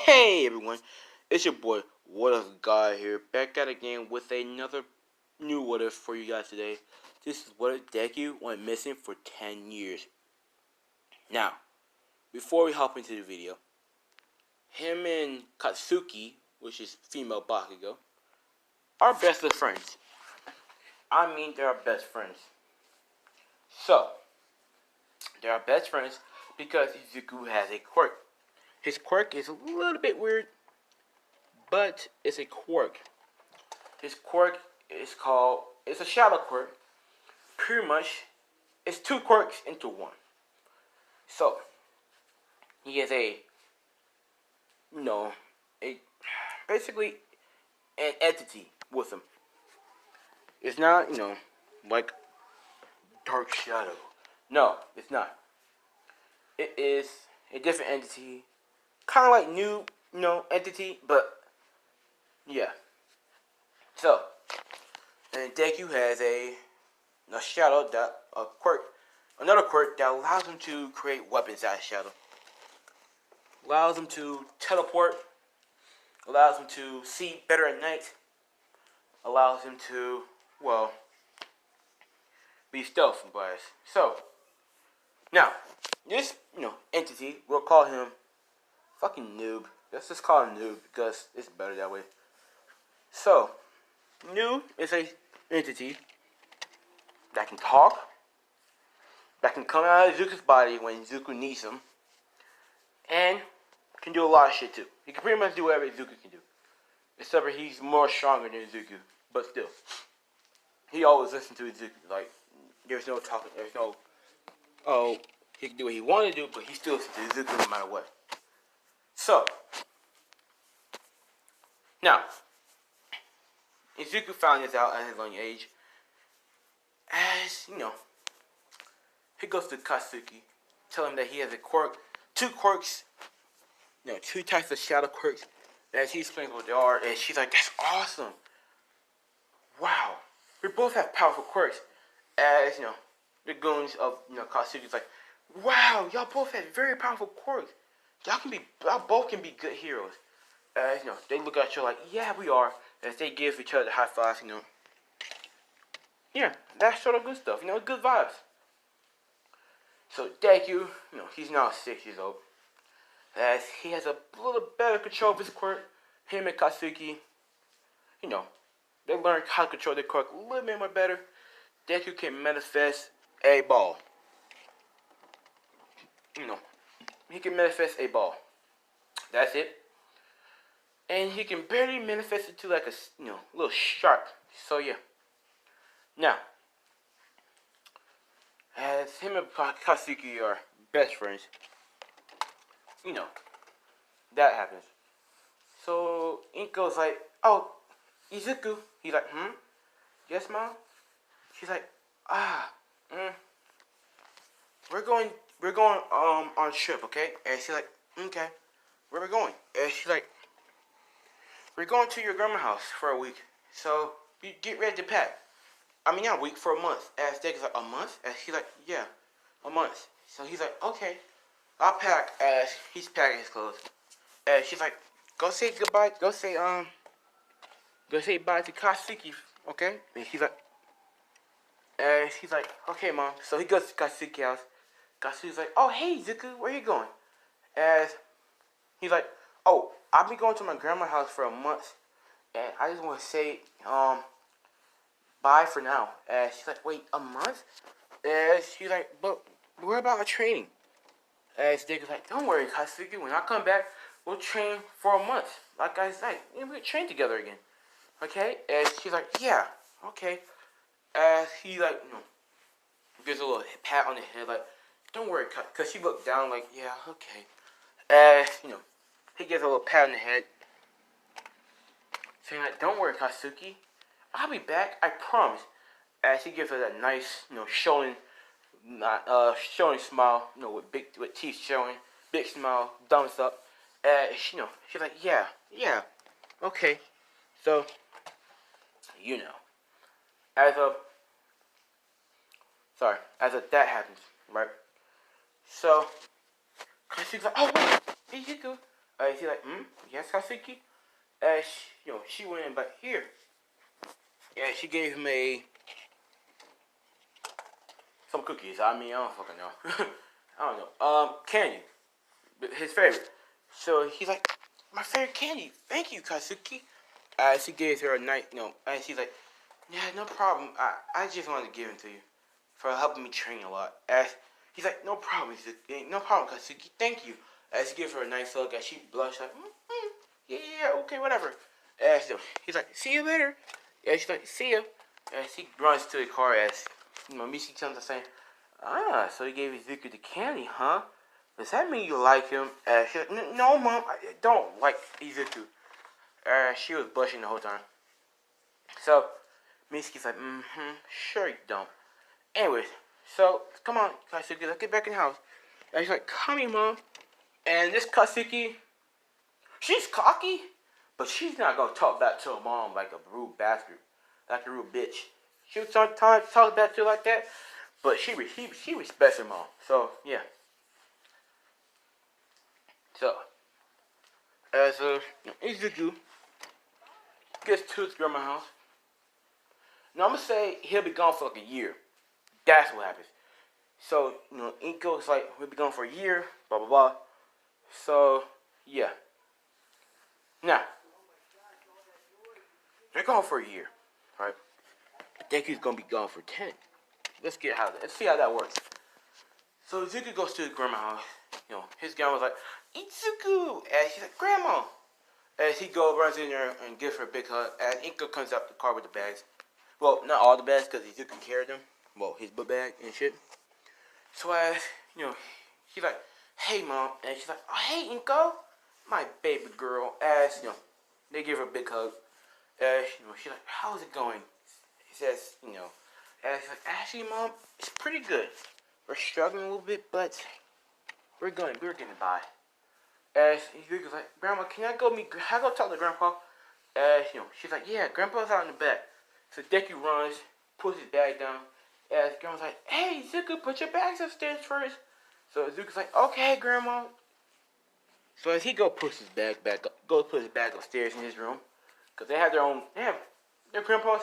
Hey everyone, it's your boy What If Guy here, back at again with another new What If for you guys today. This is What If Deku went missing for 10 years. Now, before we hop into the video, him and Katsuki, which is female Bakugo, are best of friends. I mean, they're our best friends. So, they're our best friends because Izuku has a quirk. His quirk is a little bit weird, but it's a quirk. His quirk is called, it's a shadow quirk. Pretty much, it's two quirks into one. So, he has a basically an entity with him. It's not, like Dark Shadow. No, it's not. It is a different entity, kind of like new, entity, but yeah. So, and Deku has a shadow that another quirk that allows him to create weapons out of shadow. Allows him to teleport. Allows him to see better at night. Allows him to, be stealth wise. So, now, this, entity, we'll call him fucking Noob. Let's just call him Noob because it's better that way. So, Noob is a entity that can talk, that can come out of Zuko's body when Zuko needs him, and can do a lot of shit too. He can pretty much do whatever Zuko can do. Except for he's more stronger than Zuko, but still. He always listens to Zuko. Like, there's no talking, he can do what he wanted to do, but he still listens to Zuko no matter what. So, now, Izuku found this out at his young age. As, he goes to Katsuki, tell him that he has a quirk, two quirks, two types of shadow quirks. As he explains what they are, and she's like, that's awesome. Wow. We both have powerful quirks. As, the goons of, Katsuki's like, wow, y'all both have very powerful quirks. Y'all both can be good heroes. As, they look at each other like, yeah, we are. As they give each other high fives, Yeah, that's sort of good stuff, good vibes. So Deku, he's now 6 years old. As he has a little better control of his quirk, him and Katsuki, they learned how to control their quirk a little bit more better. Deku can manifest a ball. He can manifest a ball. That's it. And he can barely manifest it to like a, little shark. So yeah. Now, as him and Katsuki are best friends, that happens. So Inko's like, oh, Izuku. He's like, yes, mom? She's like, we're going on a trip, okay? And she's like, okay, where are we going? And she's like, we're going to your grandma's house for a week. So you get ready to pack. I mean, not a week, for a month. And Deku's like, a month? And she's like, yeah, a month. So he's like, okay, I'll pack. As he's packing his clothes. And she's like, go say goodbye. Go say bye to Katsuki, okay? And she's like, okay, mom. So he goes to Katsuki's house. Katsuki's like, oh, hey, Zuko, where you going? As he's like, oh, I'll be going to my grandma's house for a month. And I just want to say, bye for now. And she's like, wait, a month? And she's like, but what about our training? And Dick like, don't worry, Katsuki. When I come back, we'll train for a month. Like I said, we'll train together again. Okay? And she's like, yeah, okay. And he like, gives a little pat on the head, like, don't worry, because she looked down like, yeah, okay. And, he gives a little pat on the head, saying like, don't worry, Katsuki. I'll be back, I promise. As he gives her that nice, showing smile, with teeth showing, big smile, thumbs up. And she's like, yeah, okay. So, as that happens, right? So, Katsuki's like, oh wait, Izuku, She's like, yes, Katsuki. She went in, but here. Yeah, she gave him some cookies. I mean, I don't fucking know. I don't know. Candy, his favorite. So he's like, my favorite candy. Thank you, Katsuki. She gave her a night, and she's like, yeah, no problem. I just wanted to give it to you for helping me train a lot. He's like, no problem, no problem, Katsuki. Thank you. She gives her a nice look, and she blushed like, yeah, okay, whatever. He's like, see you later. Yeah, she's like, see ya. And she runs to the car as Michi comes and saying, so he gave Izuku the candy, huh? Does that mean you like him? She's like, no, Mom, I don't like Izuku. She was blushing the whole time. So, Mitsuki's like, sure you don't. Anyways, so, come on, Katsuki, let's get back in the house. And she's like, come here, Mom. And this Katsuki, she's cocky, but she's not gonna talk back to her mom like a rude bastard, like a rude bitch. She was sometimes talk back to her like that, but she respects her mom. So yeah. So as Izuku gets to his grandma's house, now I'm gonna say he'll be gone for like a year. That's what happens. So Inko's like we'll be gone for a year, blah blah blah. So yeah. Now they're gone for a year, right? Deku's gonna be gone for 10. Let's see how that works. So Izuku goes to his grandma's house. His grandma's like, Izuku! And she's like, Grandma! As he runs in there and gives her a big hug. And Inko comes out the car with the bags. Well, not all the bags because Izuku carried them. Well, his book bag and shit. So as, she's like, hey, Mom. And she's like, oh, hey, Inko. My baby girl. As, they give her a big hug. She's like, how's it going? He says, and she's like, actually, Mom, it's pretty good. We're struggling a little bit, but we're getting by. He's like, Grandma, can I go talk to Grandpa? She's like, yeah, Grandpa's out in the back. So Deku runs, puts his bag down. Grandma's like, hey, Zuko, put your bags upstairs first. So Zuko's like, okay, Grandma. So as he puts his bag upstairs in his room, because they have their grandmas,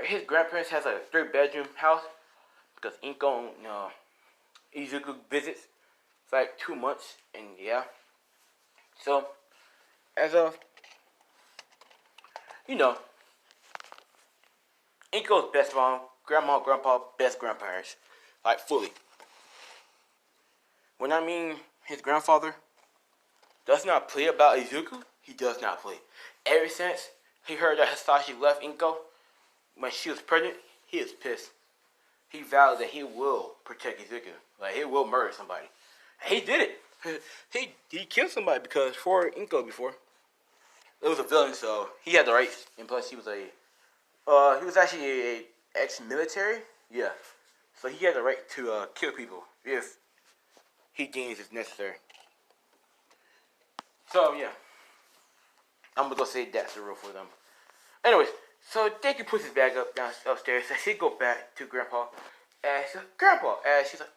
his grandparents has a 3-bedroom house, because Inko and Izuku visits for like 2 months, and yeah. So, as of, Inko's best mom, grandma, grandpa, best grandparents, like fully. When I mean his grandfather does not play about Izuku, he does not play. Ever since he heard that Hisashi left Inko when she was pregnant, he is pissed. He vowed that he will protect Izuku. Like, he will murder somebody. He did it. He killed somebody because for Inko before. It was a villain, so he had the right. And plus, he was actually a ex-military. Yeah. So he had the right to kill people if he deems it's necessary. So, yeah. I'm going to go say that's the rule for them. Anyways, so Deku puts his bag upstairs. So she go back to Grandpa. And she's like, Grandpa. And she's like,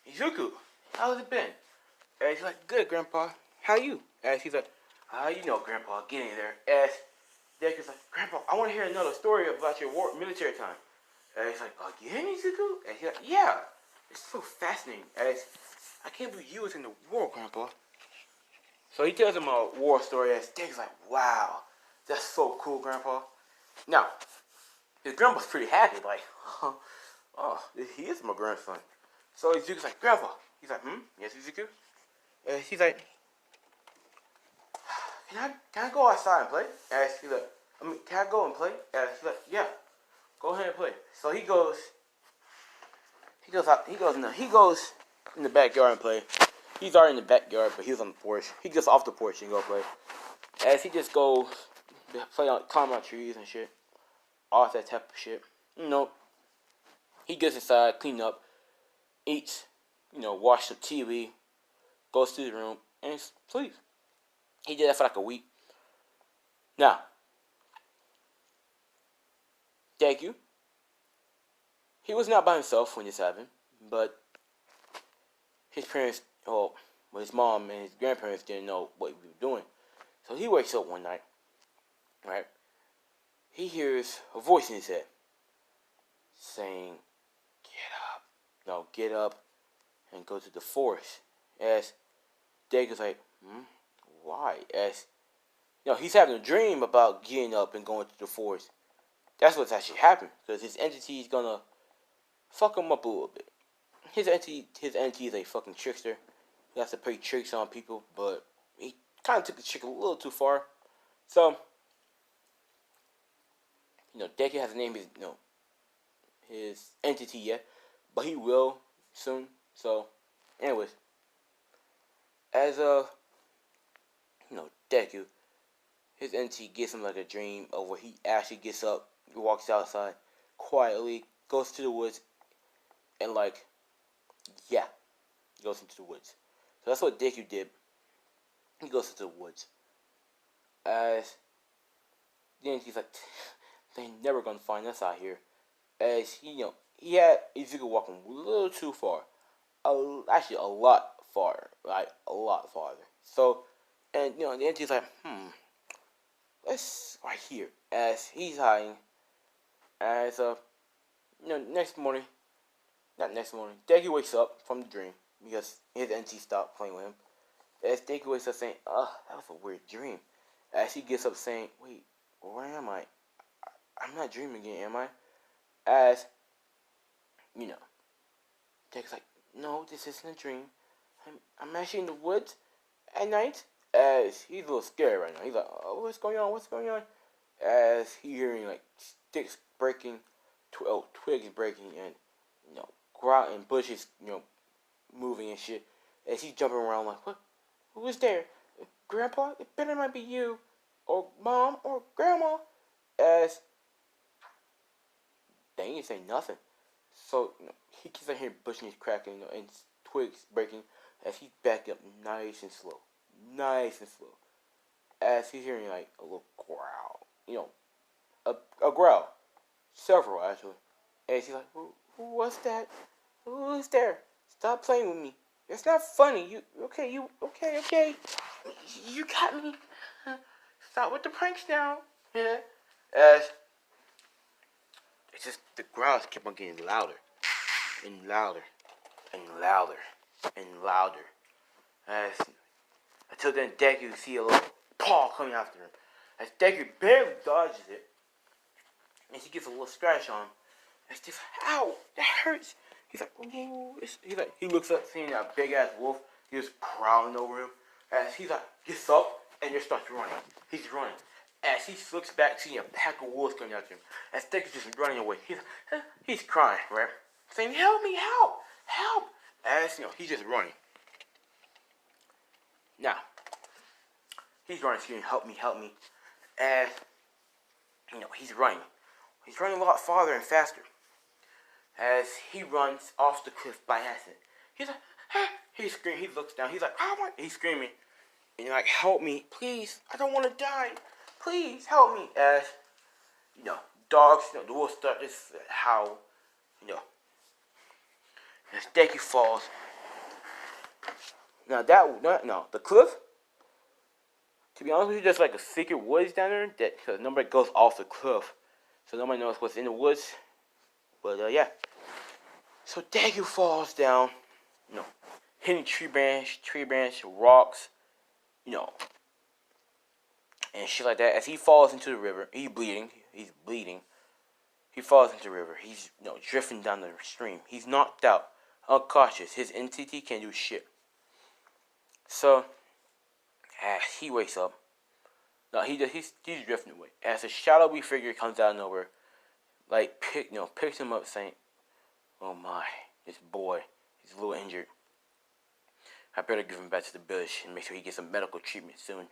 Izuku, how's it been? And she's like, good, Grandpa. How you? And she's like, Grandpa, get in there. And Deku's like, Grandpa, I want to hear another story about your military time. And he's like, again, Izuku? And she's like, yeah. It's so fascinating. And I can't believe you was in the war, Grandpa. So he tells him a war story. And Deku's like, wow, that's so cool, Grandpa. Now, his grandpa's pretty happy. Like, he is my grandson. So Izuku's like, Grandpa. He's like, yes, Izuku? And he's like, can I go outside and play? And she's like, can I go and play? And she's like, yeah, go ahead and play. So he goes in the backyard and play. He's already in the backyard, but he was on the porch. He gets off the porch and go play. As he just goes climb on trees and shit, all that type of shit. He gets inside, clean up, eats, watch some TV, goes to his room, and sleeps. He did that for like a week. Now, Deku, he was not by himself when this happened, but his parents, But his mom and his grandparents didn't know what he was doing. So he wakes up one night, right? He hears a voice in his head saying, "Get up. No, get up and go to the forest." As Deku's like, why? As he's having a dream about getting up and going to the forest. That's what's actually happened because his entity is gonna fuck him up a little bit. His entity is a fucking trickster. He has to play tricks on people, but he kind of took the trick a little too far. So, Deku hasn't named his entity yet, but he will soon. So, anyways, as Deku, his entity gives him like a dream of where he actually gets up, walks outside quietly, goes to the woods, and goes into the woods. So that's what Deku did. He goes into the woods. As then he's like, they never gonna find us out here. As he had Izuku walking a little too far. Actually, a lot farther. Like, a lot farther. So, and, the entity's like, let's, right here. As he's hiding. As, next morning, not next morning, Deku wakes up from the dream. Because his entity stopped playing with him. As Deku wakes up saying, that was a weird dream. As he gets up saying, wait, where am I? I'm not dreaming again, am I? As, Deku's like, no, this isn't a dream. I'm actually in the woods at night. As he's a little scared right now. He's like, oh, what's going on? What's going on? As he hearing like sticks breaking, twigs breaking, and ground and bushes, moving and shit. As he's jumping around like, what? Who is there? Grandpa? It better not be you, or mom, or grandma. As they ain't say nothing. So he keeps on hearing bushes cracking, and twigs breaking. As he's back up nice and slow. As he's hearing like a little growl, a growl, several actually. And he's like, what's that? Who's there? Stop playing with me. It's not funny. You okay? You got me. Stop with the pranks now. Yeah. As it's just the growls keep on getting louder and louder and louder and louder. As until then, Deku see a little paw coming after him. As Deku barely dodges it, and he gets a little scratch on him. And Steve's like, ow, that hurts. He's like, ooh. He looks up, seeing that big ass wolf. He was prowling over him. As he's like, gets up and just starts running. He's running. As he looks back, seeing a pack of wolves coming after him. As Deku's just running away. He's crying, right? Saying, help me, help. As he's just running. Now, he's running, screaming, help me. As he's running. He's running a lot farther and faster. As he runs off the cliff by accident. He's like, he screams, he looks down, he's like, he's screaming. And you're like, help me, please, I don't want to die. Please, help me. As, dogs, the wolves start this howl, As Deku falls. Now the cliff, to be honest with you, there's like a secret woods down there because nobody goes off the cliff. So nobody knows what's in the woods. But, yeah. So Deku falls down, hitting tree branch, rocks, and shit like that. As he falls into the river, he's bleeding. He falls into the river. He's, drifting down the stream. He's knocked out, unconscious. His entity can't do shit. So, as he wakes up, he's drifting away. As a shadowy figure comes out of nowhere, picks him up, saying, "Oh my, this boy, he's a little injured. I better give him back to the village and make sure he gets some medical treatment soon,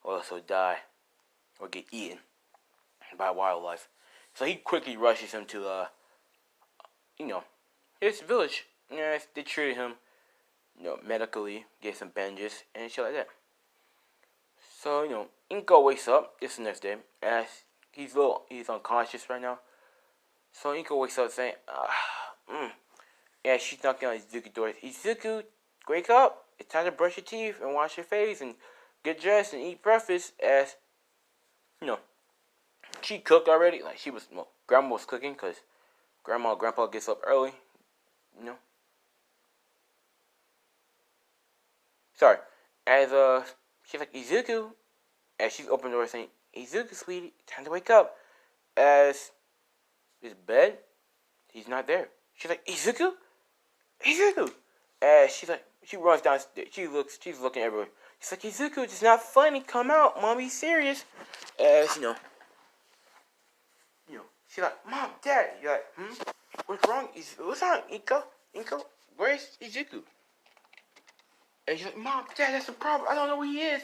or else he'll die or get eaten by wildlife." So he quickly rushes him to, his village. They treated him, medically, get some bandages and shit like that. So, Inko wakes up. It's the next day. As he's unconscious right now. So Inko wakes up saying, yeah, she's knocking on Izuku's door. Izuku, wake up. it's time to brush your teeth and wash your face and get dressed and eat breakfast. As you know, she cooked already. Like grandma was cooking because grandma and grandpa gets up early. You know. Sorry. As she's like Izuku, as she's opening the door saying, "Izuku, sweetie, time to wake up." As his bed, he's not there. She's like, "Izuku, Izuku." As she runs downstairs. She's looking everywhere. She's like, "Izuku, it's not funny. Come out, mommy's serious." As she's like, "Mom, Dad." You're like, "What's wrong? What's wrong, Inko? Inko, where's Izuku?" And she's like, "Mom, Dad, that's the problem. I don't know where he is.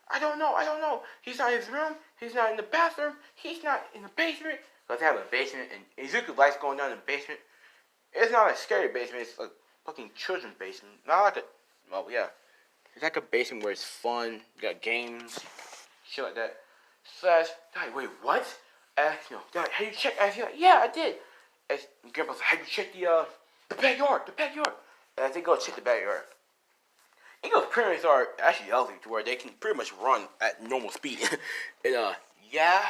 I don't know. He's not in his room. He's not in the bathroom. He's not in the basement." Because they have a basement, and Izuku's lights going down in the basement. It's not a scary basement. It's a fucking children's basement. Not like it's like a basement where it's fun. You got games, shit like that. Slash, Dad, wait, what? Dad, have you checked? He's like, "Yeah, I did." And Grandpa's like, "Have you checked the backyard? The backyard?" And they go check the backyard. Eagles' parents are actually healthy to where they can pretty much run at normal speed. And yep,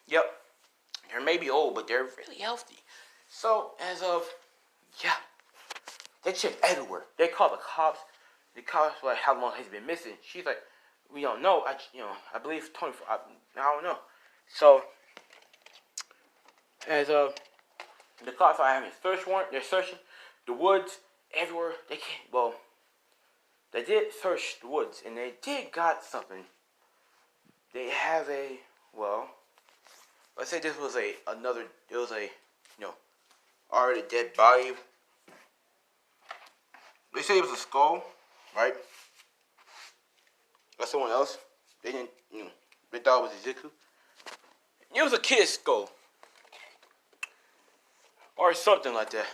they may be old, but they're really healthy. So as of they check everywhere. They call the cops. The cops like, "How long has he been missing?" She's like, "We don't know. I believe 24. I don't know." So as of the cops are having a search warrant, they're searching the woods everywhere. They can't. Well, they did search the woods, and they did got something. They have let's say this was it was a already dead body. They say it was a skull, right? Or someone else. They didn't, they thought it was Izuku. It was a kid's skull. Or something like that.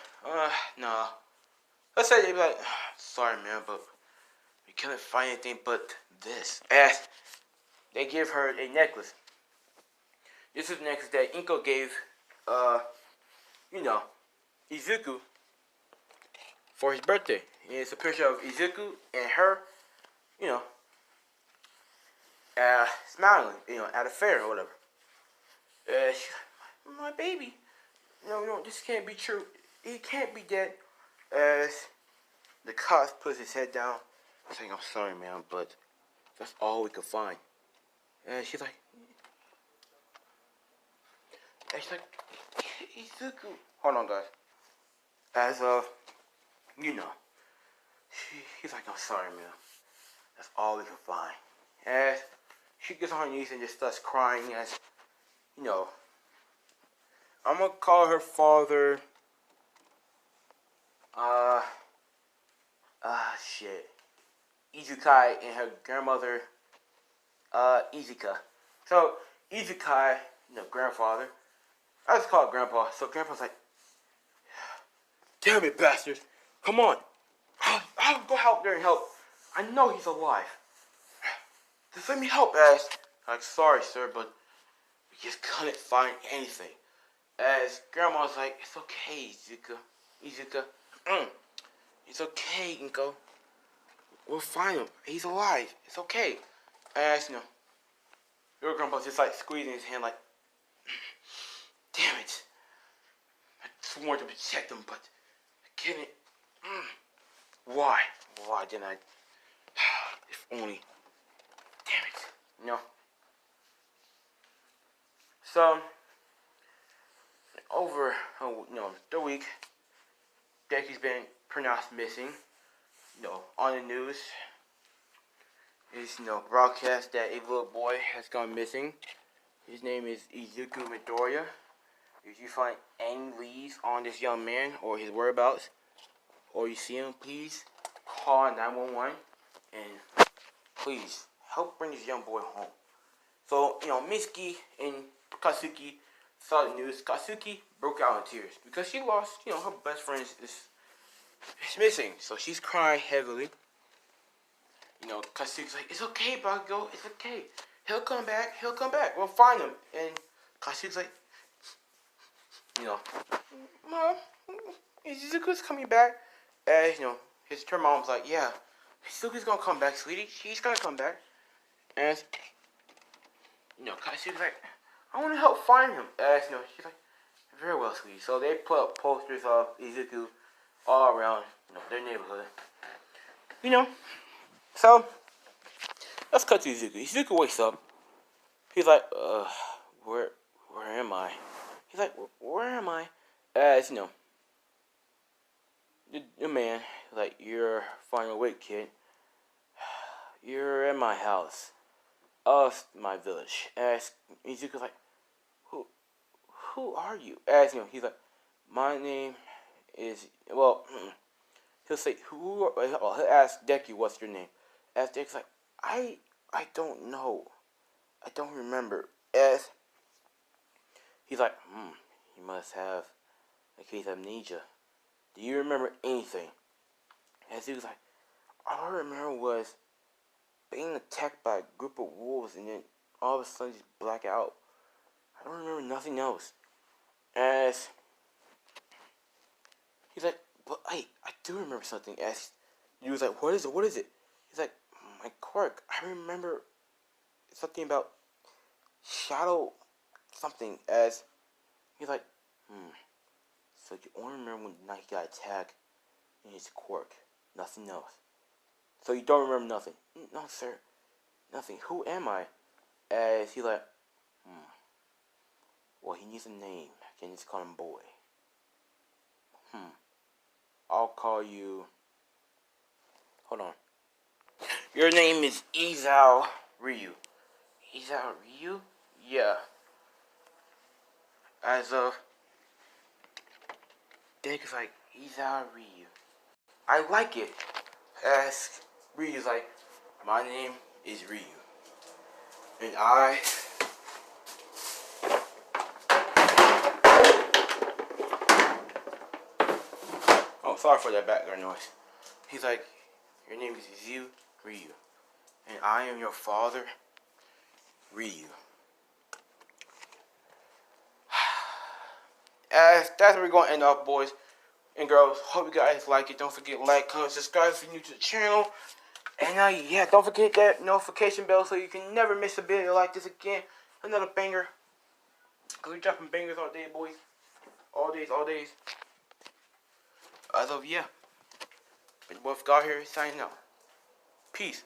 Nah. Let's say they be like, "Sorry, man, but we couldn't find anything but this." As they give her a necklace. This is the necklace that Inko gave, Izuku for his birthday. And it's a picture of Izuku and her, you know, smiling, at a fair or whatever. She's like, "My baby, no, this can't be true. He can't be dead." As the cop puts his head down, saying, "I'm sorry, man, but that's all we could find." And she's like, "Izuku." Hold on, guys. As he's like, "I'm sorry, man. That's all we can find." As she gets on her knees and just starts crying, as I'm gonna call her father. Shit. Izukai and her grandmother, Izuka. So Izukai, grandfather. I just call it Grandpa. So Grandpa's like, "Damn it, bastards! Come on, I'll go help there and help. I know he's alive. Just let me help, Ash." Like, "Sorry, sir, but we just couldn't find anything." As Grandma's like, "It's okay, Izuka. It's okay, Inko. We'll find him. He's alive. It's okay." As your grandpa's just like squeezing his hand, like, "Damn it! I sworn to protect him, but I couldn't. Why? Why didn't I? If only. Damn it. So over the week, Decky's been pronounced missing. On the news, it's broadcast that a little boy has gone missing. His name is Izuku Midoriya. If you find any leads on this young man or his whereabouts, or you see him, please call 911 and please help bring this young boy home. So, Mitsuki and Katsuki saw the news. Katsuki broke out in tears because she lost, her best friend is missing. So she's crying heavily. Katsuki's like, "It's okay, Bakugo. It's okay. He'll come back. We'll find him." And Katsuki's like, "Mom, Izuku's coming back." her mom was like, yeah, Suki's gonna come back, sweetie. She's gonna come back. And, she was like, I want to help find him. And, she's like, very well, sweetie. So they put up posters of Izuku all around, their neighborhood. So let's cut to Izuku. Izuku wakes up. He's like, where am I? He's like, where am I? As, the man, like, you're finally awake, kid. You're in my house. My village. As Izuku's like, who are you? As, he's like, my name is, well, he'll say, he'll ask Deku, what's your name? As Deku's like, I don't know. I don't remember. As he's like, he must have a case of amnesia. Do you remember anything? As he was like, all I remember was being attacked by a group of wolves and then all of a sudden just black out. I don't remember nothing else. As he's like, but I do remember something. As he was like, what is it? What is it? He's like, my quirk. I remember something about shadow something. As he's like, so you only remember when Nike got attacked in his quirk. Nothing else. So you don't remember nothing. No, sir. Nothing. Who am I? As he's like, well, he needs a name. I can just call him Boy. I'll call you. Hold on. Your name is Izao Ryu. Izao Ryu? Yeah. As of Deku's like, Izao Ryu. I like it. As Ryu's like, my name is Ryu. And I... Oh, sorry for that background noise. He's like, your name is Ryu. And I am your father, Ryu. As that's where we're going to end off, boys and girls. Hope you guys like it. Don't forget to like, comment, subscribe if you're new to the channel. And yeah, don't forget that notification bell so you can never miss a video like this again. Another banger. Because we're dropping bangers all day, boys. All days. As of, yeah. But both got here signing out. Peace.